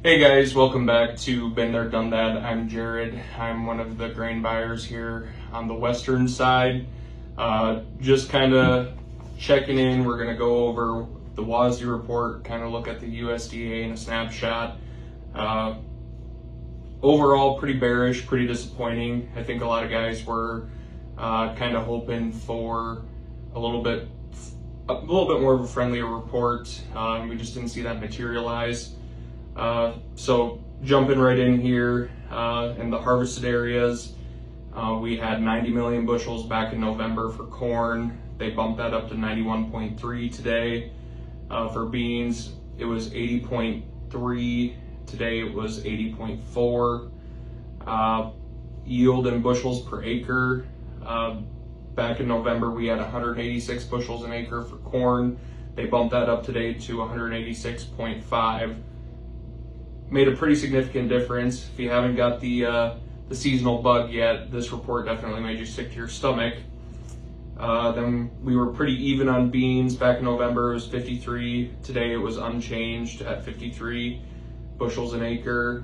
Hey guys, welcome back to Been There Done That. I'm Jared. I'm one of the grain buyers here on the western side. Just kind of checking in. We're going to go over the WASDE report, kind of look at the USDA in a snapshot. Overall, pretty bearish, pretty disappointing. I think a lot of guys were kind of hoping for a little bit more of a friendlier report. We just didn't see that materialize. So jumping right in here, in the harvested areas, we had 90 million bushels back in November for corn. They bumped that up to 91.3 today. For beans, it was 80.3. Today it was 80.4. Yield in bushels per acre. Back in November, we had 186 bushels an acre for corn. They bumped that up today to 186.5. Made a pretty significant difference. If you haven't got the seasonal bug yet, this report definitely made you sick to your stomach. Then we were pretty even on beans. Back in November it was 53. Today it was unchanged at 53 bushels an acre.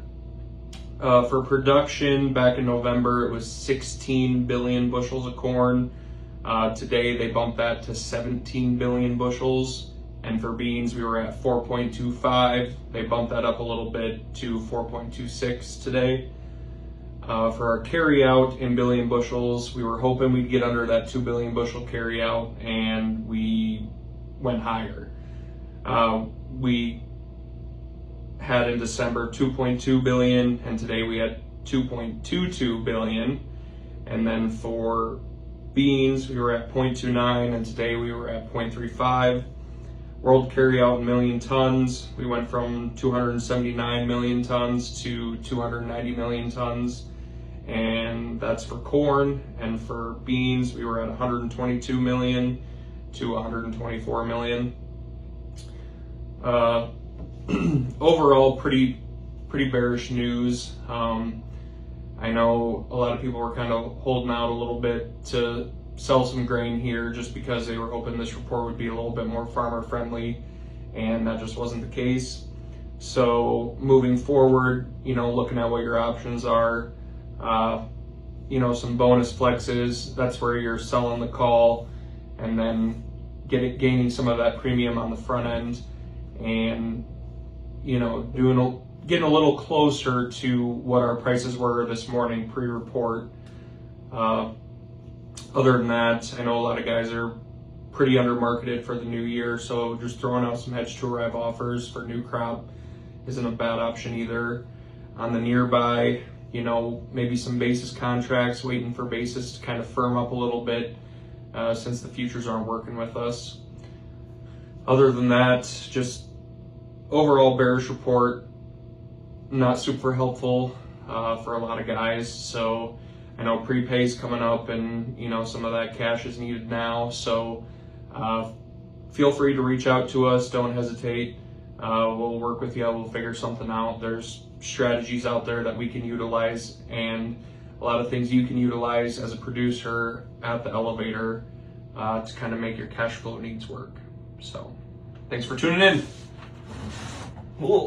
For production, back in November it was 16 billion bushels of corn. Today they bumped that to 17 billion bushels. And for beans, we were at 4.25. They bumped that up a little bit to 4.26 today. For our carryout in billion bushels, we were hoping we'd get under that 2 billion bushel carryout, and we went higher. We had in December 2.2 billion, and today we had 2.22 billion. And then for beans, we were at 0.29, and today we were at 0.35. World carryout in million tons, we went from 279 million tons to 290 million tons, and that's for corn. And for beans, we were at 122 million to 124 million. Overall, pretty bearish news. I know a lot of people were kind of holding out a little bit to sell some grain here just because they were hoping this report would be a little bit more farmer friendly, and that just wasn't the case. So moving forward, looking at what your options are, some bonus flexes, that's where you're selling the call and then gaining some of that premium on the front end, and getting a little closer to what our prices were this morning pre-report. Other than that, I know a lot of guys are pretty undermarketed for the new year, so just throwing out some hedge to arrive offers for new crop isn't a bad option either. On the nearby, maybe some basis contracts, waiting for basis to kind of firm up a little bit since the futures aren't working with us. Other than that, just overall bearish report, not super helpful for a lot of guys. So I know prepay's coming up, and some of that cash is needed now. So feel free to reach out to us. Don't hesitate. We'll work with you. We'll figure something out. There's strategies out there that we can utilize, and a lot of things you can utilize as a producer at the elevator to kind of make your cash flow needs work. So thanks for tuning in. Cool.